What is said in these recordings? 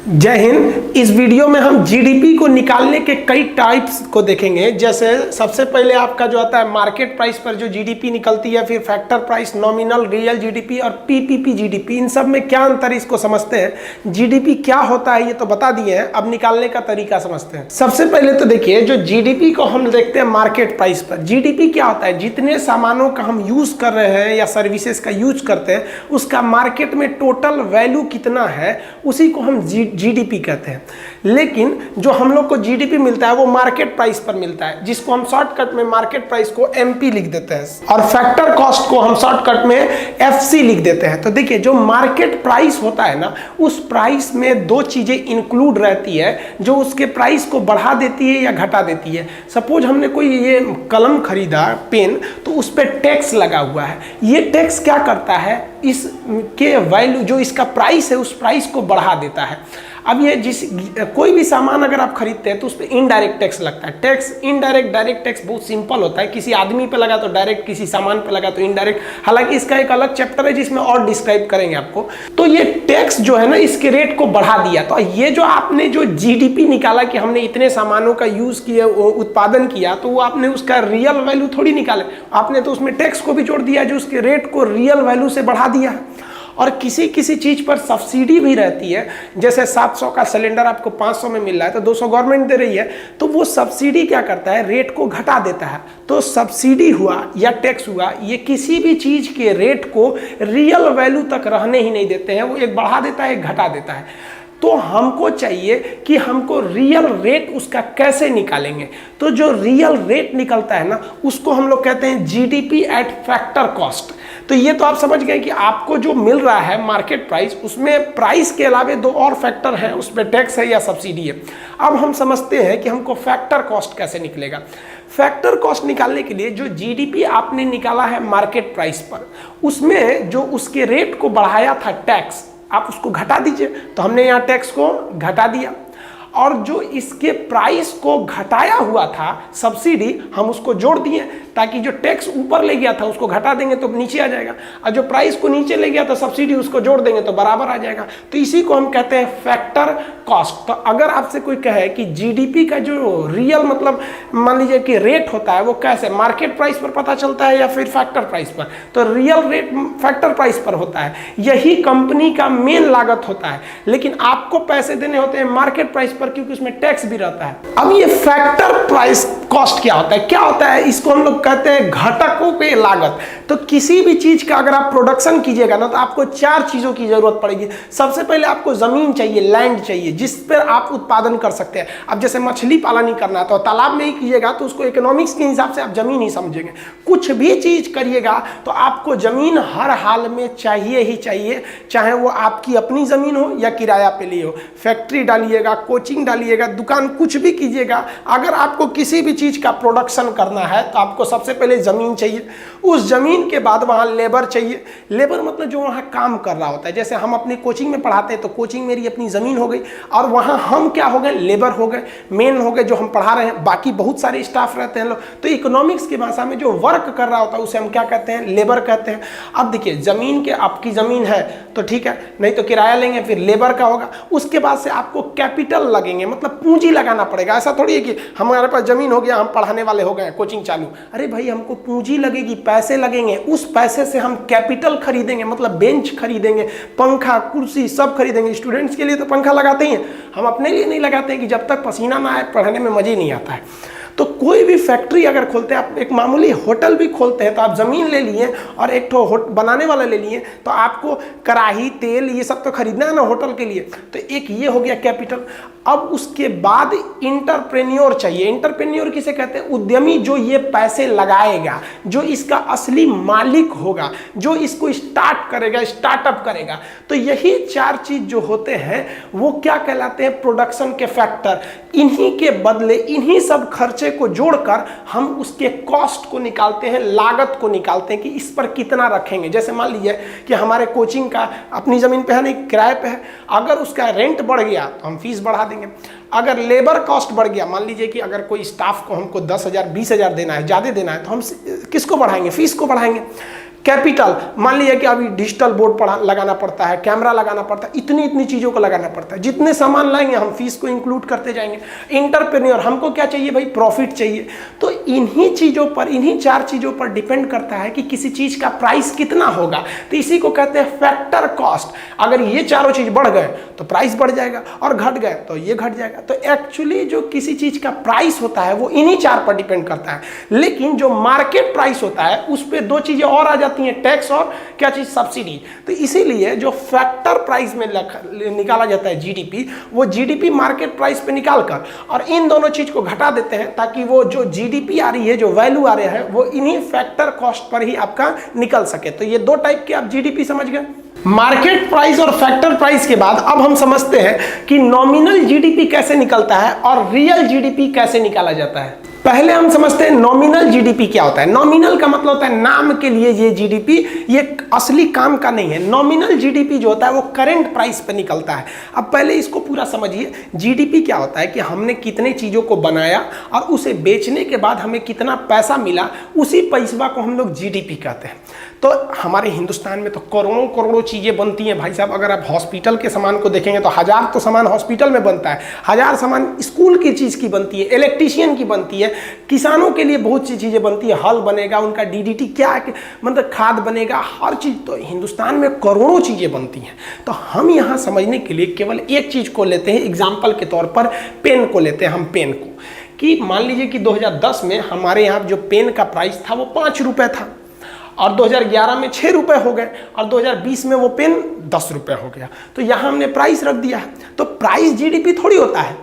जय हिंद। इस वीडियो में हम जीडीपी को निकालने के कई टाइप्स को देखेंगे। जैसे सबसे पहले आपका जो आता है मार्केट प्राइस पर जो जीडीपी निकलती है, फिर factor price, nominal, real GDP और पीपीपी जीडीपी। इन सब में क्या अंतर है इसको समझते हैं। जीडीपी क्या होता है ये तो बता दिए हैं, अब निकालने का तरीका समझते हैं। सबसे पहले तो देखिए, जो जीडीपी को हम देखते हैं मार्केट प्राइस पर। जीडीपी क्या होता है, जितने सामानों का हम यूज कर रहे हैं या सर्विसेज का यूज करते हैं उसका मार्केट में टोटल वैल्यू कितना है, उसी को हम जीडीपी कहते हैं। लेकिन जो हम लोग को जीडीपी मिलता है वो मार्केट प्राइस पर मिलता है, जिसको हम शॉर्टकट में मार्केट प्राइस को एमपी लिख देते हैं और फैक्टर कॉस्ट को हम शॉर्टकट में एफसी लिख देते हैं। तो देखिए, जो मार्केट प्राइस होता है ना, उस प्राइस में दो चीजें इंक्लूड रहती है जो उसके प्राइस को बढ़ा देती है या घटा देती है। सपोज हमने कोई ये कलम खरीदा, पेन, तो उस पर टैक्स लगा हुआ है। ये टैक्स क्या करता है, इसके वैल्यू जो इसका प्राइस है उस प्राइस को बढ़ा देता है। अब ये कोई भी सामान अगर आप खरीदते हैं तो उस पर इनडायरेक्ट टैक्स लगता है। टैक्स इनडायरेक्ट, डायरेक्ट टैक्स बहुत सिंपल होता है। किसी आदमी पे लगा तो डायरेक्ट, किसी सामान पे लगा तो इनडायरेक्ट। हालांकि इसका एक अलग चैप्टर है जिसमें और डिस्क्राइब करेंगे आपको। तो ये टैक्स जो है ना, इसके रेट को बढ़ा दिया। तो ये जो आपने जो जीडीपी निकाला कि हमने इतने सामानों का यूज किया, उत्पादन किया, तो वो आपने उसका रियल वैल्यू थोड़ी निकाले, आपने तो उसमें टैक्स को भी जोड़ दिया जो उसके रेट को रियल वैल्यू से बढ़ा दिया है। और किसी किसी चीज़ पर सब्सिडी भी रहती है। जैसे 700 का सिलेंडर आपको 500 में मिल रहा है तो 200 गवर्नमेंट दे रही है, तो वो सब्सिडी क्या करता है, रेट को घटा देता है। तो सब्सिडी हुआ या टैक्स हुआ, ये किसी भी चीज़ के रेट को रियल वैल्यू तक रहने ही नहीं देते हैं। वो एक बढ़ा देता है, एक घटा देता है। तो हमको चाहिए कि हमको रियल रेट उसका कैसे निकालेंगे। तो जो रियल रेट निकलता है ना, उसको हम लोग कहते हैं जीडीपी एट फैक्टर कॉस्ट। तो ये तो आप समझ गए कि आपको जो मिल रहा है मार्केट प्राइस, उसमें प्राइस के अलावे दो और फैक्टर हैं, उसमें टैक्स है या सब्सिडी है। अब हम समझते हैं कि हमको फैक्टर कॉस्ट कैसे निकलेगा। फैक्टर कॉस्ट निकालने के लिए जो जीडीपी आपने निकाला है मार्केट प्राइस पर, उसमें जो उसके रेट को बढ़ाया था टैक्स, आप उसको घटा दीजिए। तो हमने यहाँ टैक्स को घटा दिया, और जो इसके प्राइस को घटाया हुआ था सब्सिडी, हम उसको जोड़ दिए, ताकि जो टैक्स ऊपर ले गया था उसको घटा देंगे तो नीचे आ जाएगा, और जो प्राइस को नीचे ले गया था सब्सिडी, उसको जोड़ देंगे तो बराबर आ जाएगा। तो इसी को हम कहते हैं फैक्टर कॉस्ट। तो अगर आपसे कोई कहे कि जीडीपी का जो रियल मतलब मान लीजिए कि रेट होता है वो कैसे, मार्केट प्राइस पर पता चलता है या फिर फैक्टर प्राइस पर, तो रियल रेट फैक्टर प्राइस पर होता है। यही कंपनी का मेन लागत होता है, लेकिन आपको पैसे देने होते हैं मार्केट प्राइस पर, क्योंकि उसमें टैक्स भी रहता है। अब ये फैक्टर प्राइस कॉस्ट क्या होता है, क्या होता है, इसको हम लोग कहते हैं घटकों पे लागत। तो किसी भी चीज का अगर आप प्रोडक्शन कीजिएगा ना, तो आपको चार चीजों की जरूरत पड़ेगी। सबसे पहले आपको जमीन चाहिए, लैंड चाहिए, जिस पर आप उत्पादन कर सकते हैं। अब जैसे मछली पालन ही करना है तो तालाब में ही कीजिएगा, तो उसको इकोनॉमिक्स के हिसाब से आप जमीन ही समझेंगे। कुछ भी चीज करिएगा तो आपको जमीन हर हाल में चाहिए ही चाहिए, चाहे वो आपकी अपनी जमीन हो या किराया पे ली हो। फैक्ट्री डालिएगा, कोचिंग डालिएगा, दुकान, कुछ भी कीजिएगा, अगर आपको किसी भी चीज का प्रोडक्शन करना है तो आपको सबसे पहले जमीन चाहिए। उस जमीन के बाद वहां लेबर चाहिए। लेबर मतलब जो वहां काम कर रहा होता है। जैसे हम अपनी कोचिंग में पढ़ाते हैं तो कोचिंग मेरी अपनी जमीन हो गई, और वहां हम क्या हो गए, लेबर हो गए, मेन हो गए जो हम पढ़ा रहे हैं। बाकी बहुत सारे स्टाफ रहते हैं लोग। तो इकोनॉमिक्स की भाषा में जो वर्क कर रहा होता है उसे हम क्या कहते हैं, लेबर कहते हैं। अब देखिए, जमीन के, आपकी जमीन है तो ठीक है, नहीं तो किराया लेंगे, फिर लेबर का होगा। उसके बाद से आपको कैपिटल लगेंगे, मतलब पूंजी लगाना पड़ेगा। ऐसा थोड़ी है कि हमारे पास जमीन हो गया, हम पढ़ाने वाले हो गए, कोचिंग चालू। अरे भाई, हमको पूंजी लगेगी, पैसे लगेंगे। उस पैसे से हम कैपिटल खरीदेंगे, मतलब बेंच खरीदेंगे, पंखा, कुर्सी सब खरीदेंगे। स्टूडेंट्स के लिए तो पंखा लगाते ही हैं, हम अपने लिए नहीं लगाते हैं कि जब तक पसीना ना आए पढ़ने में मजे नहीं आता है। तो कोई भी फैक्ट्री अगर खोलते हैं, आप एक मामूली होटल भी खोलते हैं, तो आप ज़मीन ले लिए और एक ठो बनाने वाला ले लिए, तो आपको कढ़ाई, तेल, ये सब तो खरीदना है ना होटल के लिए। तो एक ये हो गया कैपिटल। अब उसके बाद इंटरप्रेन्योर चाहिए। इंटरप्रेन्योर किसे कहते हैं, उद्यमी, जो ये पैसे लगाएगा, जो इसका असली मालिक होगा, जो इसको स्टार्ट करेगा, स्टार्टअप करेगा। तो यही चार चीज जो होते हैं वो क्या कहलाते हैं, प्रोडक्शन के फैक्टर। इन्हीं के बदले, इन्हीं सब खर्चे को जोड़कर हम उसके कॉस्ट को निकालते हैं, लागत को निकालते हैं कि इस पर कितना रखेंगे। जैसे मान लीजिए कि हमारे कोचिंग का अपनी जमीन पे है, नहीं किराए पे है, अगर उसका रेंट बढ़ गया तो हम फीस बढ़ा देंगे। अगर लेबर कॉस्ट बढ़ गया, मान लीजिए कि अगर कोई स्टाफ को हमको 10,000 20,000 देना है, ज़्यादा देना है, तो हम किसको बढ़ाएंगे, फीस को बढ़ाएंगे। कैपिटल, मान लीजिए कि अभी डिजिटल बोर्ड लगाना पड़ता है, कैमरा लगाना पड़ता है, इतनी इतनी चीज़ों को लगाना पड़ता है। जितने सामान लाएंगे हम फीस को इंक्लूड करते जाएंगे। इंटरप्रेन्योर, हमको क्या चाहिए भाई, प्रॉफिट चाहिए। तो इन्हीं चीज़ों पर, इन्हीं 4 चीज़ों पर डिपेंड करता है कि किसी चीज़ का प्राइस कितना होगा। तो इसी को कहते हैं फैक्टर कॉस्ट। अगर ये चारों चीज़ बढ़ गए तो प्राइस बढ़ जाएगा, और घट गए तो ये घट जाएगा। तो एक्चुअली जो किसी चीज़ का प्राइस होता है वो इन्हीं 4 पर डिपेंड करता है। लेकिन जो मार्केट प्राइस होता है उस पर 2 चीज़ें और आ जाती हैं, टैक्स और क्या चीज़, सब्सिडी। तो इसीलिए जो फैक्टर प्राइस में निकाला जाता है जीडीपी, वो जीडीपी मार्केट प्राइस पे निकाल कर और इन दोनों चीज़ को घटा देते हैं, ताकि वो जो जीडीपी आ रही है, जो वैल्यू आ रहा है, वो इन्हीं फैक्टर कॉस्ट पर ही आपका निकल सके। तो ये 2 टाइप के आप जीडीपी समझ गए। मार्केट प्राइस और फैक्टर प्राइस के बाद अब हम समझते हैं कि नॉमिनल जीडीपी कैसे निकलता है और रियल जीडीपी कैसे निकाला जाता है। पहले हम समझते हैं नॉमिनल जीडीपी क्या होता है। नॉमिनल का मतलब होता है नाम के लिए ये जीडीपी, ये असली काम का नहीं है। नॉमिनल जीडीपी जो होता है वो करंट प्राइस पे निकलता है। अब पहले इसको पूरा समझिए, जीडीपी क्या होता है कि हमने कितने चीज़ों को बनाया और उसे बेचने के बाद हमें कितना पैसा मिला, उसी पैसा को हम लोग जीडीपी कहते हैं। तो हमारे हिंदुस्तान में तो करोड़ों करोड़ों चीज़ें बनती हैं भाई साहब। अगर आप हॉस्पिटल के सामान को देखेंगे तो 1000 तो सामान हॉस्पिटल में बनता है, 1000 सामान स्कूल की चीज़ की बनती है, इलेक्ट्रीशियन की बनती है, किसानों के लिए बहुत सी चीज़ें बनती है, हल बनेगा, उनका डीडीटी क्या मतलब खाद बनेगा, हर चीज़। तो हिंदुस्तान में करोड़ों चीज़ें बनती हैं। तो हम यहाँ समझने के लिए केवल एक चीज़ को लेते हैं, एग्जाम्पल के तौर पर पेन को लेते हैं हम। पेन को कि मान लीजिए कि 2010 में हमारे यहाँ जो पेन का प्राइस था वो 5 रुपये था, और 2011 में 6 रुपये हो गए, और 2020 में वो पेन 10 रुपये हो गया। तो यहाँ हमने प्राइस रख दिया है। तो प्राइस जीडीपी थोड़ी होता है,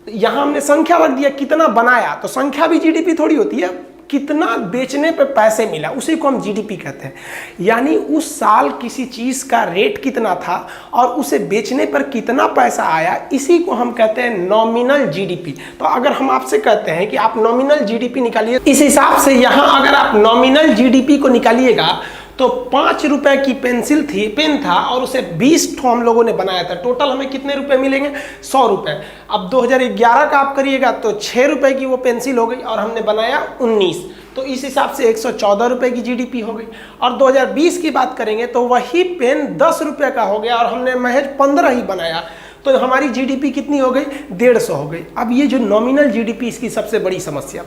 यहाँ हमने संख्या रख दिया, कितना बनाया, तो संख्या भी जीडीपी थोड़ी होती है। कितना बेचने पे पैसे मिला, उसी को हम जीडीपी कहते हैं। यानी उस साल किसी चीज़ का रेट कितना था और उसे बेचने पर कितना पैसा आया, इसी को हम कहते हैं नॉमिनल जीडीपी। तो अगर हम आपसे कहते हैं कि आप नॉमिनल जीडीपी निकालिए, इस हिसाब से यहाँ अगर आप नॉमिनल जीडीपी को निकालिएगा तो 5 रुपए की पेन था और उसे 20 ठो हम लोगों ने बनाया था। टोटल हमें कितने रुपए मिलेंगे, 100 रुपए। अब 2011 का आप करिएगा तो 6 रुपए की वो पेंसिल हो गई और हमने बनाया 19, तो इस हिसाब से 114 रुपए की जीडीपी हो गई। और 2020 की बात करेंगे तो वही पेन 10 रुपए का हो गया और हमने महज 15 ही बनाया, तो हमारी जीडीपी कितनी हो गई, 150 हो गई। अब ये जो नॉमिनल जीडीपी, इसकी सबसे बड़ी समस्या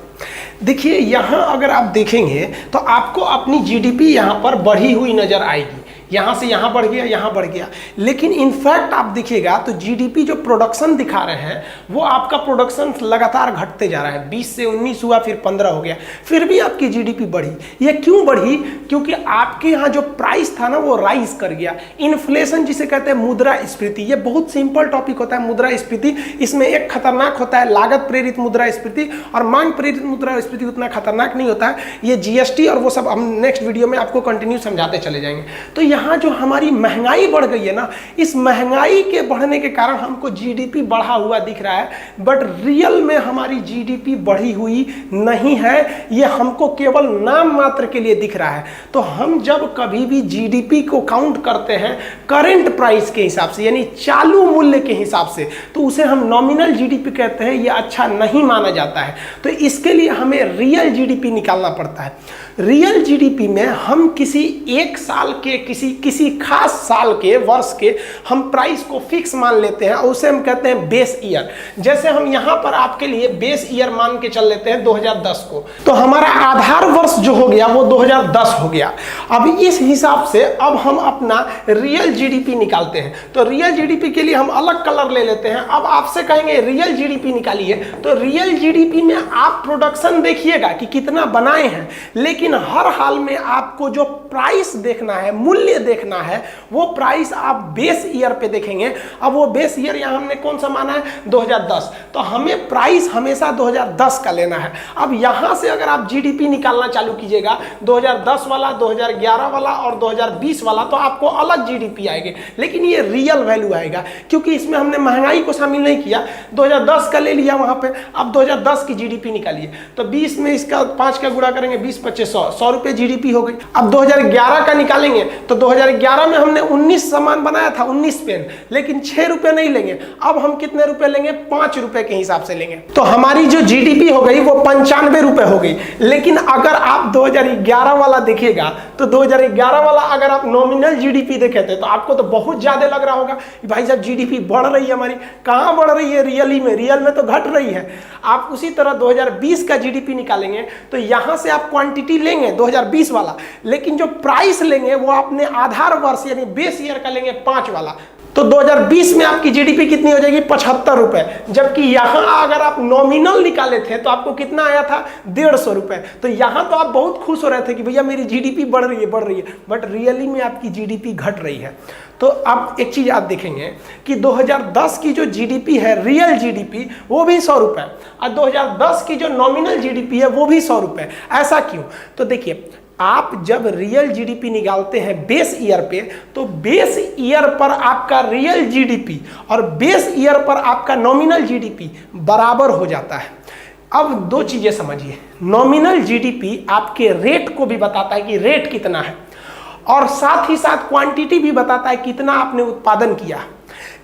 देखिए, यहाँ अगर आप देखेंगे तो आपको अपनी जीडीपी यहाँ पर बढ़ी हुई नजर आएगी। यहाँ से यहाँ बढ़ गया, यहाँ बढ़ गया, लेकिन इनफैक्ट आप देखिएगा तो जीडीपी जो प्रोडक्शन दिखा रहे हैं वो आपका प्रोडक्शन लगातार घटते जा रहा है। 20 से 19 हुआ, फिर 15 हो गया, फिर भी आपकी जीडीपी बढ़ी। ये क्यों बढ़ी? क्योंकि आपके यहाँ जो प्राइस था ना वो राइज कर गया। इन्फ्लेशन जिसे कहते हैं मुद्रास्फीति, ये बहुत सिंपल टॉपिक होता है मुद्रास्फीति। इसमें एक खतरनाक होता है लागत प्रेरित मुद्रास्फीति, और मांग प्रेरित मुद्रास्फीति उतना खतरनाक नहीं होता है। ये जीएसटी और वो सब हम नेक्स्ट वीडियो में आपको कंटिन्यू समझाते चले जाएंगे। तो यहाँ जो हमारी महंगाई बढ़ गई है ना, इस महंगाई के बढ़ने के कारण हमको जीडीपी बढ़ा हुआ दिख रहा है, बट रियल में हमारी जीडीपी बढ़ी हुई नहीं है। ये हमको केवल नाम मात्र के लिए दिख रहा है। तो हम जब कभी भी जीडीपी को काउंट करते हैं करंट प्राइस के हिसाब से, यानी चालू मूल्य के हिसाब से, तो उसे हम नॉमिनल जीडीपी कहते हैं। ये अच्छा नहीं माना जाता है। तो इसके लिए हमें रियल जीडीपी निकालना पड़ता है। रियल जीडीपी में हम किसी एक साल के, किसी खास साल के, वर्ष के हम प्राइस को फिक्स मान लेते हैं और उसे हम कहते हैं बेस ईयर। जैसे हम यहाँ पर आपके लिए बेस ईयर मान के चल लेते हैं 2010 को, तो हमारा आधार वर्ष जो हो गया वो 2010 हो गया। अब इस हिसाब से अब हम अपना रियल जीडीपी निकालते हैं। तो रियल जीडीपी के लिए हम अलग कलर ले लेते हैं। अब आपसे कहेंगे रियल जीडीपी निकालिए, तो रियल जीडीपी में आप प्रोडक्शन देखिएगा कि कितना बनाए हैं, लेकिन हर हाल में आपको जो प्राइस देखना है, मूल्य देखना है, वो प्राइस आप बेस ईयर पे देखेंगे। अब वो बेस ईयर यहाँ हमने कौन सा माना है, 2010, तो हमें प्राइस हमेशा 2010 का लेना है। अब यहाँ से अगर आप जीडीपी निकालना चालू कीजिएगा 2010 वाला, 2011 वाला और 2020 वाला, तो आपको अलग जीडीपी आएगी, लेकिन ये रियल वैल्यू आएगा क्योंकि इसमें हमने महंगाई को शामिल नहीं किया। 2010 का ले लिया वहाँ पे। अब 2010 की जीडीपी निकालिए, तो 20 में इसका 5 का गुणा करेंगे 20 25 100 रुपये जीडीपी हो गई। अब 2011 का निकालेंगे तो 2011 में हमने 19 सामान बनाया था, 19 पेन, लेकिन 6 रुपये नहीं लेंगे। अब हम कितने रुपए लेंगे? 5 रुपए के हिसाब से लेंगे। तो हमारी जो जीडीपी हो गई वो 95 रुपए हो गई। लेकिन अगर आप 2011 वाला देखिएगा तो 2011 वाला अगर आप नॉमिनल जीडीपी देखे थे तो आपको तो बहुत ज्यादा लग रहा होगा कि भाई साहब जीडीपी बढ़ रही है हमारी। कहाँ बढ़ रही है? रियल में तो घट रही है। आप उसी तरह 2020 का जीडीपी निकालेंगे तो यहां से आप क्वांटिटी लेंगे 2020 वाला, लेकिन जो प्राइस लेंगे वो आपने आधार वर्ष यानी बेस ईयर का लेंगे 5 वाला। तो 2020 में आपकी जीडीपी कितनी हो जाएगी? 75 रुपए। जबकि यहां अगर आप नॉमिनल निकाले थे तो आपको कितना आया था? 150 रुपए। तो यहां तो आप बहुत खुश हो रहे थे कि भैया मेरी जीडीपी बढ़ रही है, बट रियली में आपकी जीडीपी घट रही है। तो अब एक चीज आप देखेंगे कि 2010 की जो जीडीपी है, रियल जीडीपी, वो भी 100 रुपए, और 2010 की जो नॉमिनल जीडीपी है वो भी 100 रुपए। ऐसा क्यों? तो देखिए, आप जब रियल जीडीपी निकालते हैं बेस ईयर पे, तो बेस ईयर पर आपका रियल जीडीपी और बेस ईयर पर आपका नॉमिनल जीडीपी बराबर हो जाता है। अब दो चीजें समझिए, नॉमिनल जीडीपी आपके रेट को भी बताता है कि रेट कितना है, और साथ ही साथ क्वांटिटी भी बताता है कितना आपने उत्पादन किया।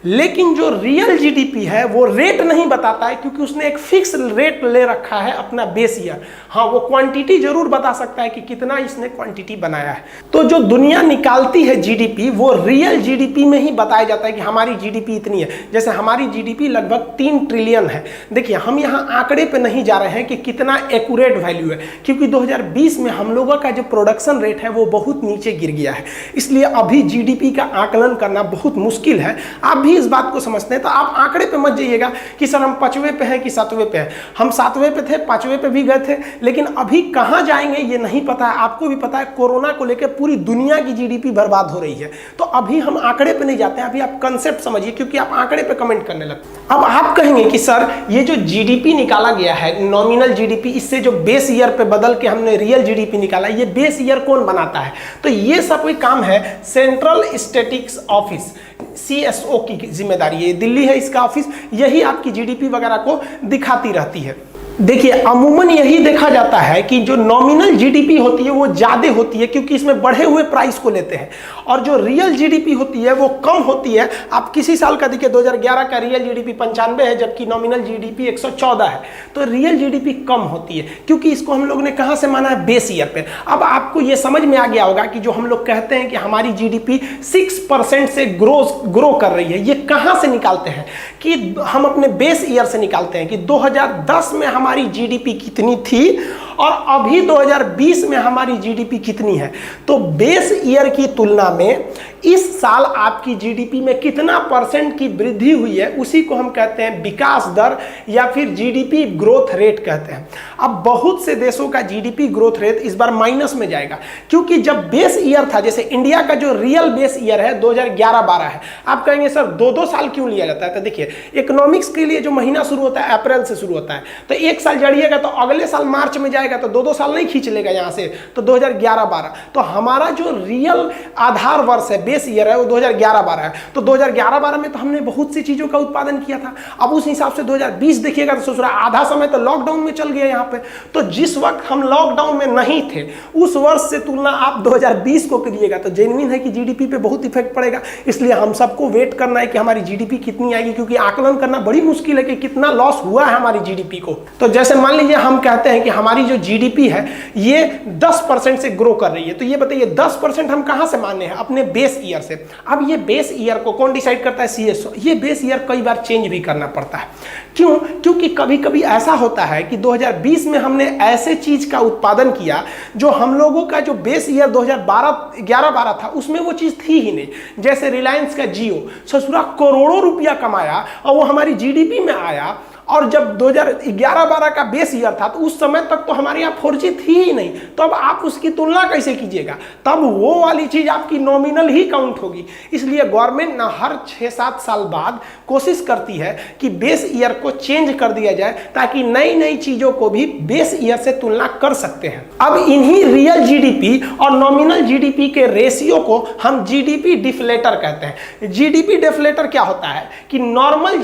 लेकिन जो रियल जीडीपी है वो रेट नहीं बताता है, क्योंकि उसने एक फिक्स रेट ले रखा है अपना बेस ईयर। हाँ, वो क्वांटिटी जरूर बता सकता है कि कितना इसने क्वांटिटी बनाया है। तो जो दुनिया निकालती है जीडीपी, वो रियल जीडीपी में ही बताया जाता है कि हमारी जीडीपी इतनी है। जैसे हमारी जीडीपी लगभग 3 ट्रिलियन है। देखिए, हम यहाँ आंकड़े पे नहीं जा रहे हैं कि कितना एक्यूरेट वैल्यू है, क्योंकि 2020 में हम लोगों का जो प्रोडक्शन रेट है वो बहुत नीचे गिर गया है। इसलिए अभी जीडीपी का आकलन करना बहुत मुश्किल है। आप भी इस बात को समझते हैं। तो आप आंकड़े पे मत जाइएगा कि सर हम 5वें पे हैं कि 7वें पे हैं। हम 7वें पे थे, 5वें पे भी गए थे, लेकिन अभी कहां जाएंगे ये नहीं पता है। आपको भी पता है कोरोना को लेकर पूरी दुनिया की जीडीपी बर्बाद हो रही है। तो अभी हम आंकड़े पे नहीं जाते हैं, अभी आप कंसेप्ट समझिए, क्योंकि आप आंकड़े पे कमेंट करने लगते हैं। अब आप कहेंगे कि सर ये जो जीडीपी निकाला गया है नॉमिनल जीडीपी, इससे जो बेस ईयर पे बदल के हमने रियल जीडीपी निकाला, ये बेस ईयर कौन बनाता है? तो ये सब कोई काम है सेंट्रल स्टैटिस्टिक्स ऑफिस, CSO की जिम्मेदारी है। दिल्ली है इसका ऑफिस, यही आपकी जीडीपी वगैरह को दिखाती रहती है। देखिए, अमूमन यही देखा जाता है कि जो नॉमिनल जीडीपी होती है वो ज़्यादा होती है, क्योंकि इसमें बढ़े हुए प्राइस को लेते हैं, और जो रियल जीडीपी होती है वो कम होती है। आप किसी साल का देखिए, 2011 का रियल जीडीपी 95 है, जबकि नॉमिनल जीडीपी 114 है। तो रियल जीडीपी कम होती है, क्योंकि इसको हम लोग ने कहाँ से माना है? बेस ईयर पे। अब आपको ये समझ में आ गया होगा कि जो हम लोग कहते हैं कि हमारी जीडीपी 6% से ग्रो कर रही है, ये कहाँ से निकालते हैं? कि हम अपने बेस ईयर से निकालते हैं कि 2010 में हमारी जीडीपी कितनी थी और अभी 2020 में हमारी जीडीपी कितनी है। तो बेस ईयर की तुलना में इस साल आपकी जीडीपी में कितना % की वृद्धि हुई है, उसी को हम कहते हैं विकास दर या फिर जीडीपी ग्रोथ रेट कहते हैं। अब बहुत से देशों का जीडीपी ग्रोथ रेट इस बार माइनस में जाएगा, क्योंकि जब बेस ईयर था, जैसे इंडिया का जो रियल बेस ईयर है 2011-12 है। आप कहेंगे सर 2-2 साल क्यों लिया जाता है? तो देखिए, इकोनॉमिक्स के लिए जो महीना शुरू होता है अप्रैल से शुरू होता है, तो एक साल जड़िएगा तो अगले साल मार्च में जाएगा, तो 2-2 साल नहीं खींच लेगा यहाँ से। तो 2011-12, तो हमारा जो रियल आधार वर्ष है, बेस ईयर है, वो 2011-12 है। तो 2011-12 में तो हमने बहुत सी चीजों का उत्पादन किया था। अब उस हिसाब से 2020 देखिएगा तो ससुरा आधा समय तो लॉकडाउन में चल गया यहाँ पे। तो जिस वक्त हम लॉकडाउन में नहीं थे, उस वर्ष से तुलना आप 2020 को करिएगा तो जेन्युइन है कि जीडीपी पे बहुत इफेक्ट पड़ेगा। इसलिए हम सबको वेट करना है कि हमारी जीडीपी कितनी आएगी, क्योंकि आकलन करना बड़ी मुश्किल है कि कितना लॉस हुआ है हमारी जीडीपी को। तो जैसे मान लीजिए हम कहते हैं कि हमारी जो जीडीपी है ये 10% से ग्रो कर रही है, तो ये बताइए 10% हम कहां से माने हैं? अपने बेस ईयर से। अब ये बेस ईयर को कौन डिसाइड करता है? CSO। ये बेस ईयर कई बार चेंज भी करना पड़ता है। क्यों? क्योंकि कभी कभी ऐसा होता है कि 2020 में हमने ऐसे चीज का उत्पादन किया जो हम लोगों का जो बेस ईयर 2011-12 था उसमें वो चीज थी ही नहीं। जैसे रिलायंस का जियो ससुरा करोड़ों रुपया कमाया और वो हमारी जीडीपी में आया, और जब 2011-12 का बेस ईयर था तो उस समय तक तो हमारे यहाँ 4G थी ही नहीं। तो अब आप उसकी तुलना कैसे कीजिएगा? तब वो वाली चीज आपकी नॉमिनल ही काउंट होगी। इसलिए गवर्नमेंट ना हर 6-7 साल बाद कोशिश करती है कि बेस ईयर को चेंज कर दिया जाए, ताकि नई नई चीजों को भी बेस ईयर से तुलना कर सकते हैं। अब इन्हीं रियल जीडीपी और नॉमिनल जीडीपी के रेशियो को हम जीडीपी डिफ्लेटर कहते हैं। जीडीपी डिफ्लेटर क्या होता है कि नॉमिनल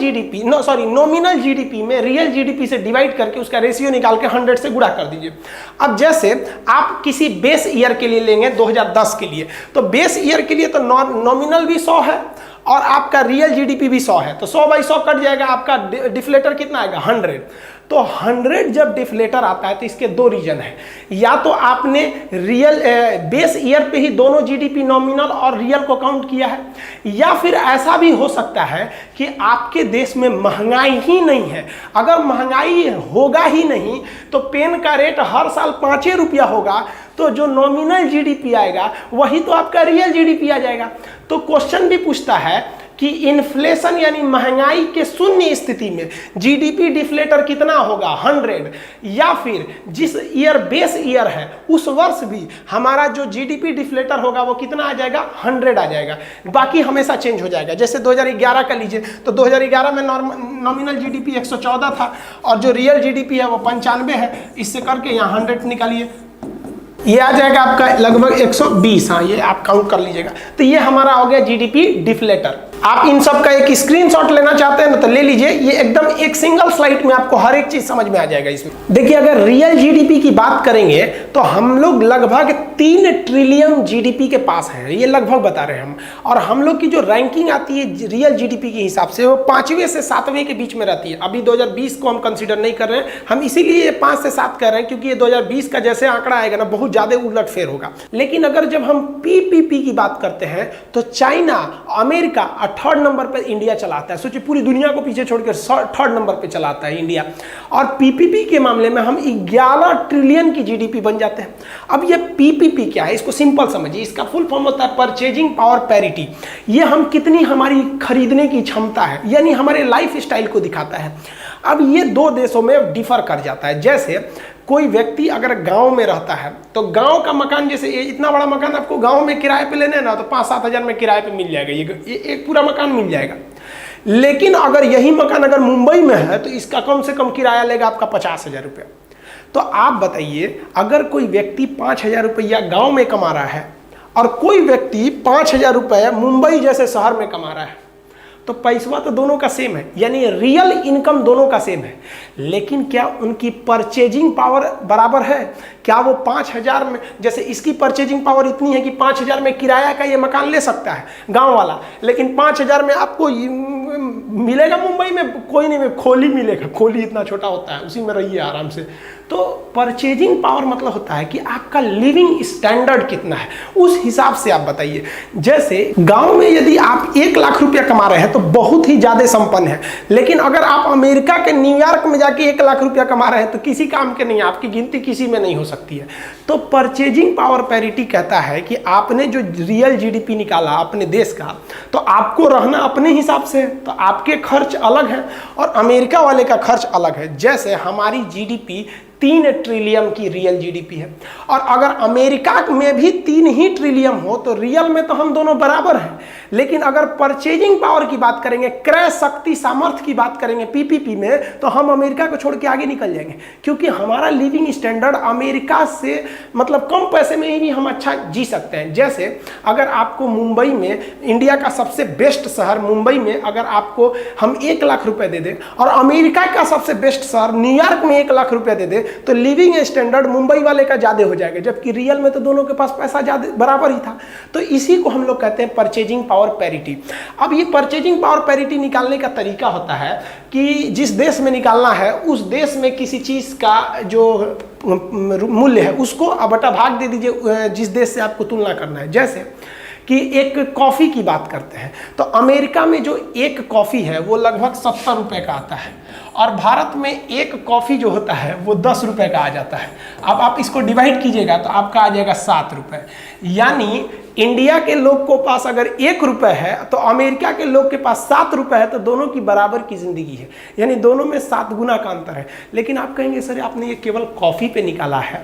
जीडीपी जीडीपी में रियल जीडीपी से डिवाइड करके उसका रेशियो निकाल के 100 से गुणा कर दीजिए। अब जैसे आप किसी बेस ईयर के लिए लेंगे 2010 के लिए, तो बेस ईयर के लिए तो नॉमिनल भी 100 है और आपका रियल जीडीपी भी 100 है, तो 100/100 कट जाएगा, आपका डिफ्लेटर कितना आएगा 100। तो 100 जब डिफ्लेटर आता है तो इसके दो रीजन है, या तो आपने रियल बेस ईयर पे ही दोनों जीडीपी नॉमिनल और रियल को काउंट किया है, या फिर ऐसा भी हो सकता है कि आपके देश में महंगाई ही नहीं है। अगर महंगाई होगा ही नहीं तो पेन का रेट हर साल 5 रुपया होगा, तो जो नॉमिनल जीडीपी आएगा वही तो आपका रियल जीडीपी आ जाएगा। तो क्वेश्चन भी पूछता है कि इन्फ्लेशन यानी महंगाई के शून्य स्थिति में जीडीपी डिफ्लेटर कितना होगा 100, या फिर जिस ईयर बेस ईयर है उस वर्ष भी हमारा जो जीडीपी डिफ्लेटर होगा वो कितना आ जाएगा 100 आ जाएगा, बाकी हमेशा चेंज हो जाएगा। जैसे 2011 का लीजिए तो 2011 में नॉमिनल जीडीपी 114 था और जो रियल जीडीपी है वो 95 है, इससे करके यहाँ 100 निकालिए, ये आ जाएगा आपका लगभग 120। हाँ, ये आप काउंट कर लीजिएगा। तो ये हमारा हो गया जीडीपी डिफ्लेटर। आप इन सब का एक स्क्रीनशॉट लेना चाहते हैं ना तो ले लीजिए, ये एकदम एक सिंगल स्लाइड में आपको हर एक चीज समझ में आ जाएगा इसमें। देखिए, अगर रियल जीडीपी की बात करेंगे तो हम लोग लगभग 3 ट्रिलियन जीडीपी के पास हैं, ये लगभग बता रहे हैं हम। और हम लोग की जो रैंकिंग आती है रियल जीडीपी के हिसाब से वो 5वें से 7वें के बीच में रहती है। अभी 2020 को हम कंसिडर नहीं कर रहे हैं, हम इसीलिए ये 5 से 7 कर रहे हैं क्योंकि ये 2020 का जैसे आंकड़ा आएगा ना बहुत ज्यादा उलटफेर होगा। लेकिन अगर जब हम पीपीपी की बात करते हैं तो चाइना, अमेरिका 3rd नंबर पर इंडिया चलाता है। सोचिए, पूरी दुनिया को पीछे छोड़कर 3rd नंबर पे चलाता है इंडिया। और पीपीपी के मामले में हम 11 ट्रिलियन की जीडीपी बन जाते हैं। अब ये पीपीपी क्या है इसको सिंपल समझिए, इसका फुल फॉर्म होता है परचेजिंग पावर पैरिटी। ये हम कितनी हमारी खरीदने की क्षमता है यानी हमारे लाइफ स्टाइल को दिखाता है। अब ये 2 देशों में डिफर कर जाता है। जैसे कोई व्यक्ति अगर गांव में रहता है तो गांव का मकान, जैसे इतना बड़ा मकान आपको गांव में किराए पे लेना है ना तो 5-7 हज़ार में किराए पे मिल जाएगा, ये एक पूरा मकान मिल जाएगा। लेकिन अगर यही मकान अगर मुंबई में है तो इसका कम से कम किराया लेगा आपका 50,000 रुपया। तो आप बताइए, अगर कोई व्यक्ति 5,000 रुपया गाँव में कमा रहा है और कोई व्यक्ति 5,000 रुपया मुंबई जैसे शहर में कमा रहा है, तो पैसा तो दोनों का सेम है, यानी रियल इनकम दोनों का सेम है। लेकिन क्या उनकी परचेजिंग पावर बराबर है? क्या वो 5,000 में, जैसे इसकी परचेजिंग पावर इतनी है कि 5,000 में किराया का ये मकान ले सकता है गांव वाला, लेकिन 5,000 में आपको मिलेगा मुंबई में कोई नहीं, खोली मिलेगा, खोली इतना छोटा होता है, उसी में रहिए आराम से। तो परचेजिंग पावर मतलब होता है कि आपका लिविंग स्टैंडर्ड कितना है, उस हिसाब से आप बताइए। जैसे गांव में यदि आप 1 लाख रुपया कमा रहे हैं तो बहुत ही ज्यादा संपन्न है, लेकिन अगर आप अमेरिका के न्यूयॉर्क में जाके 1 लाख रुपया कमा रहे हैं तो किसी काम के नहीं, आपकी गिनती किसी में नहीं हो सकती है। तो परचेजिंग पावर पैरिटी कहता है कि आपने जो रियल जीडीपी निकाला अपने देश का, तो आपको रहना अपने हिसाब से, तो आपके खर्च अलग हैं और अमेरिका वाले का खर्च अलग है। जैसे हमारी जीडीपी 3 ट्रिलियन की रियल जीडीपी है और अगर अमेरिका में भी 3 ही ट्रिलियन हो तो रियल में तो हम दोनों बराबर हैं। लेकिन अगर परचेजिंग पावर की बात करेंगे, क्रय शक्ति सामर्थ्य की बात करेंगे पीपीपी में, तो हम अमेरिका को छोड़ के आगे निकल जाएंगे, क्योंकि हमारा लिविंग स्टैंडर्ड अमेरिका से मतलब कम पैसे में ही हम अच्छा जी सकते हैं। जैसे अगर आपको मुंबई में, इंडिया का सबसे बेस्ट शहर मुंबई में अगर आपको हम 1 लाख रुपए दे दें और अमेरिका का सबसे बेस्ट शहर न्यूयॉर्क में 1 लाख रुपए दे दें, तो लिविंग स्टैंडर्ड मुंबई वाले का ज्यादा हो जाएगा, जबकि रियल में तो दोनों के पास पैसा ज्यादा बराबर ही था। तो इसी को हम लोग कहते हैं परचेजिंग पावर पैरिटी। अब ये परचेजिंग पावर पैरिटी निकालने का तरीका होता है कि जिस देश में निकालना है उस देश में किसी चीज का जो मूल्य है उसको बटा भाग दे दीजिए जिस देश से आपको तुलना करना है। जैसे कि एक कॉफ़ी की बात करते हैं तो अमेरिका में जो एक कॉफ़ी है वो लगभग 70 रुपये का आता है और भारत में एक कॉफ़ी जो होता है वो 10 रुपये का आ जाता है। अब आप इसको डिवाइड कीजिएगा तो आपका आ जाएगा 7 रुपये। यानी इंडिया के लोग को पास अगर 1 रुपये है तो अमेरिका के लोग के पास 7 रुपये है, तो दोनों की बराबर की ज़िंदगी है, यानी दोनों में 7 गुना का अंतर है। लेकिन आप कहेंगे सर आपने ये केवल कॉफ़ी पे निकाला है,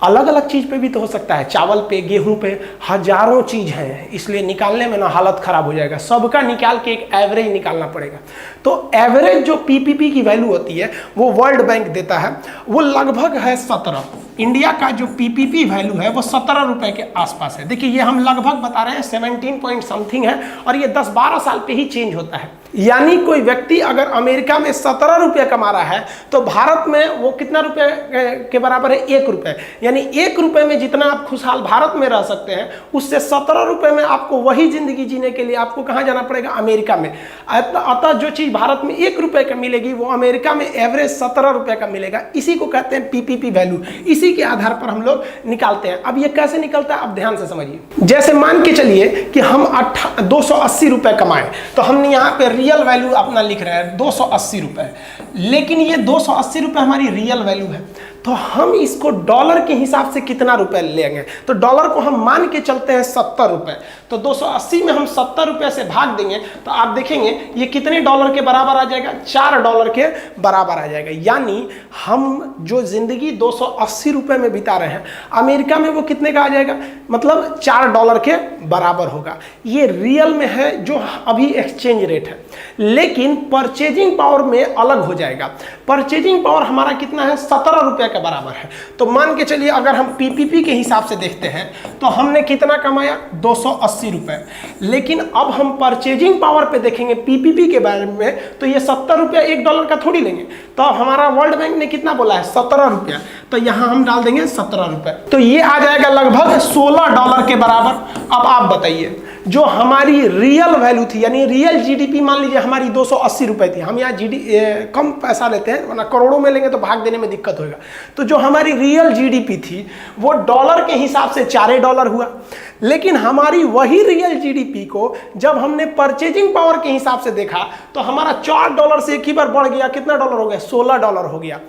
अलग अलग चीज़ पे भी तो हो सकता है, चावल पे, गेहूं पे, हजारों चीज़ हैं, इसलिए निकालने में ना हालत ख़राब हो जाएगा। सबका निकाल के एक एवरेज निकालना पड़ेगा। तो एवरेज जो पीपीपी की वैल्यू होती है वो वर्ल्ड बैंक देता है, वो लगभग है 17। इंडिया का जो पीपीपी वैल्यू है वो 17 रुपये के आसपास है। देखिए ये हम लगभग बता रहे हैं 17 पॉइंट समथिंग है और ये 10-12 साल पे ही चेंज होता है। यानी कोई व्यक्ति अगर अमेरिका में 17 रुपये कमा रहा है तो भारत में वो कितना रुपए के बराबर है, 1 रुपये। यानी 1 रुपये में जितना आप खुशहाल भारत में रह सकते हैं, उससे 17 रुपये में आपको वही जिंदगी जीने के लिए आपको कहाँ जाना पड़ेगा, अमेरिका में। अतः जो चीज़ भारत में 1 रुपये का मिलेगी वो अमेरिका में एवरेज 17 रुपये का मिलेगा। इसी को कहते हैं पीपीपी वैल्यू। इसी के आधार पर हम लोग निकालते हैं। अब ये कैसे निकलता है, अब ध्यान से समझिए। जैसे मान के चलिए कि हम 280 रुपये कमाएं, तो हमने यहाँ पे रियल वैल्यू अपना लिख रहे हैं 280 रुपये, लेकिन ये 280 रुपये हमारी रियल वैल्यू है। तो हम इसको डॉलर के हिसाब से कितना रुपए लेंगे, तो डॉलर को हम मान के चलते हैं 70 रुपये। तो 280 में हम 70 रुपये से भाग देंगे तो आप देखेंगे ये कितने डॉलर के बराबर आ जाएगा, 4 डॉलर के बराबर आ जाएगा। यानी हम जो जिंदगी 280 रुपये में बिता रहे हैं, अमेरिका में वो कितने का आ जाएगा, मतलब 4 डॉलर के बराबर होगा। ये रियल में है जो अभी एक्सचेंज रेट है, लेकिन परचेजिंग पावर में अलग हो जाएगा। परचेजिंग पावर हमारा कितना है, 17 रुपये के बराबर है। तो मान के चलिए अगर हम पीपीपी के हिसाब से देखते हैं तो हमने कितना कमाया, 280 रुपये। लेकिन अब हम परचेजिंग पावर पे देखेंगे पीपीपी के बारे में, तो ये 70 रुपया 1 डॉलर का थोड़ी लेंगे। तो हमारा वर्ल्ड बैंक ने कितना बोला है, 17 रुपया। तो यहां हम डाल देंगे 17 रुपये, तो ये आ जाएगा लगभग 16 डॉलर के बराबर। अब आप बताइए जो हमारी रियल वैल्यू थी, यानी रियल जीडीपी मान लीजिए हमारी 280 रुपये थी। हम यहाँ कम पैसा लेते हैं, वरना करोड़ों में लेंगे तो भाग देने में दिक्कत होगा। तो जो हमारी रियल जीडीपी थी वो डॉलर के हिसाब से 4 डॉलर हुआ। लेकिन हमारी वही रियल जीडीपी को जब हमने परचेजिंग पावर के हिसाब से देखा तो हमारा 4 डॉलर से एक ही बार बढ़ गया, कितना डॉलर हो गया, 16 डॉलर हो गया।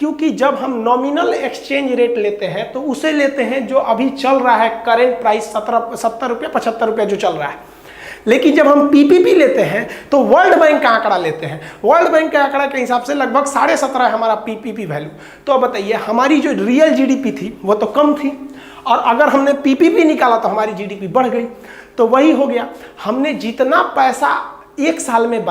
क्योंकि जब हम नॉमिनल एक्सचेंज रेट लेते हैं तो उसे लेते हैं जो अभी चल रहा है, करेंट प्राइस 70 रुपये 75 रुपये जो चल रहा है। लेकिन जब हम पीपीपी लेते हैं तो वर्ल्ड बैंक का आंकड़ा लेते हैं। वर्ल्ड बैंक के आंकड़ा के हिसाब से लगभग 17.5 है हमारा पीपीपी वैल्यू। तो अब बताइए हमारी जो रियल जीडीपी थी वो तो कम थी, और अगर हमने पीपीपी निकाला तो हमारी जीडीपी बढ़ गई। तो वही हो गया, हमने जितना पैसा 1 साल में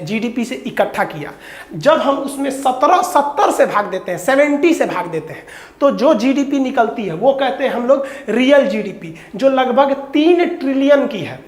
जीडीपी से इकट्ठा किया, जब हम उसमें 70 से भाग देते हैं, 70 से भाग देते हैं, तो जो जीडीपी निकलती है वो कहते हैं हम लोग रियल जीडीपी, जो लगभग 3 ट्रिलियन की है।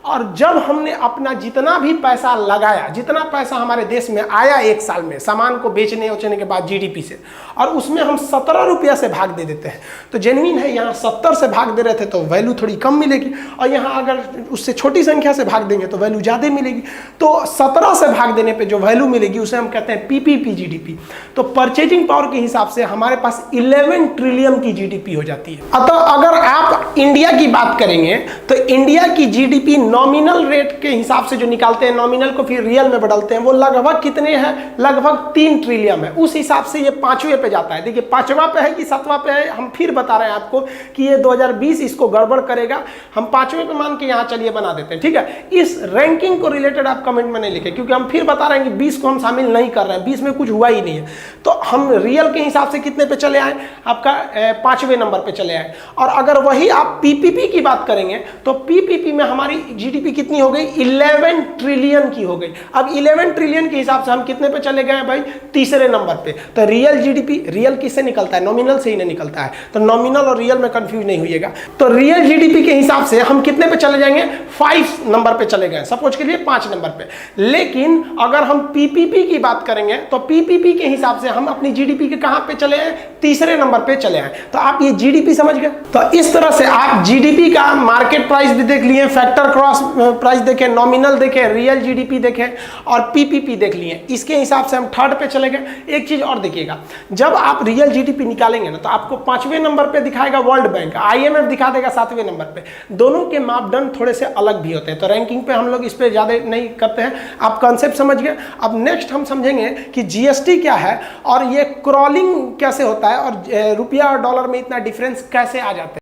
और जब हमने अपना जितना भी पैसा लगाया, जितना पैसा हमारे देश में आया 1 साल में सामान को बेचने उचने के बाद जीडीपी से, और उसमें हम 17 रुपया से भाग दे देते हैं, तो जेन्युइन है यहाँ 70 से भाग दे रहे थे तो वैल्यू थोड़ी कम मिलेगी, और यहाँ अगर उससे छोटी संख्या से भाग देंगे तो वैल्यू ज़्यादा मिलेगी। तो 17 से भाग देने पर जो वैल्यू मिलेगी उसे हम कहते हैं पीपीपी जीडीपी। तो परचेजिंग पावर के हिसाब से हमारे पास 11 ट्रिलियन की जीडीपी हो जाती है। अतः अगर आप इंडिया की बात करेंगे तो इंडिया की जीडीपी नॉमिनल रेट के हिसाब से जो निकालते हैं, नॉमिनल को फिर रियल में बदलते हैं, वो लगभग कितने हैं, लगभग 3 ट्रिलियन है। उस हिसाब से ये 5वें पे जाता है। देखिए 5वां पे है कि 7वां पे है, हम फिर बता रहे हैं आपको कि ये 2020 इसको गड़बड़ करेगा। हम 5वें पे मान के यहाँ चलिए बना देते हैं, ठीक है। इस रैंकिंग को रिलेटेड आप कमेंट में नहीं लिखे, क्योंकि हम फिर बता रहे हैं कि 20 को हम शामिल नहीं कर रहे हैं, 20 में कुछ हुआ ही नहीं है। तो हम रियल के हिसाब से कितने पे चले आए, आपका 5वें नंबर पे चले आए। और अगर वही आप पीपीपी की बात करेंगे तो पीपीपी में हमारी जीडीपी कितनी हो गई, 11 ट्रिलियन की हो गई। अब 11 ट्रिलियन के हिसाब से हम कितने पे चले गए भाई, 3रे नंबर पे। तो रियल जीडीपी, रियल किससे निकलता है, नॉमिनल से ही नहीं निकलता है। तो नॉमिनल और रियल में कंफ्यूज नहीं होइएगा। तो रियल जीडीपी के हिसाब से हम कितने पे चले जाएंगे, 5 नंबर पे चले गए, सपोज के लिए 5 नंबर पे। लेकिन अगर हम पीपीपी की बात करेंगे तो पीपीपी के हिसाब से हम अपनी जीडीपी के कहां पे चले आए, 3रे नंबर पे चले आए। तो आप ये जीडीपी समझ गए। तो इस तरह से आप जीडीपी का मार्केट प्राइस भी देख लिए, फैक्टर क्रॉस प्राइस देखें, नॉमिनल देखें, रियल जीडीपी देखें और पीपीपी देख लिए। इसके हिसाब से हम 3rd पे चले गए। एक चीज और देखिएगा, जब आप रियल जीडीपी निकालेंगे ना तो आपको 5वें नंबर पे दिखाएगा वर्ल्ड बैंक, आईएमएफ दिखा देगा 7वें नंबर पे। दोनों के मापदंड थोड़े से अलग भी होते हैं। तो रैंकिंग पे हम लोग इस पे ज्यादा नहीं करते हैं। आप कॉन्सेप्ट समझ गए। अब नेक्स्ट हम समझेंगे कि जीएसटी क्या है और ये क्रॉलिंग कैसे होता है और रुपया और डॉलर में इतना डिफरेंस कैसे आ जाता है।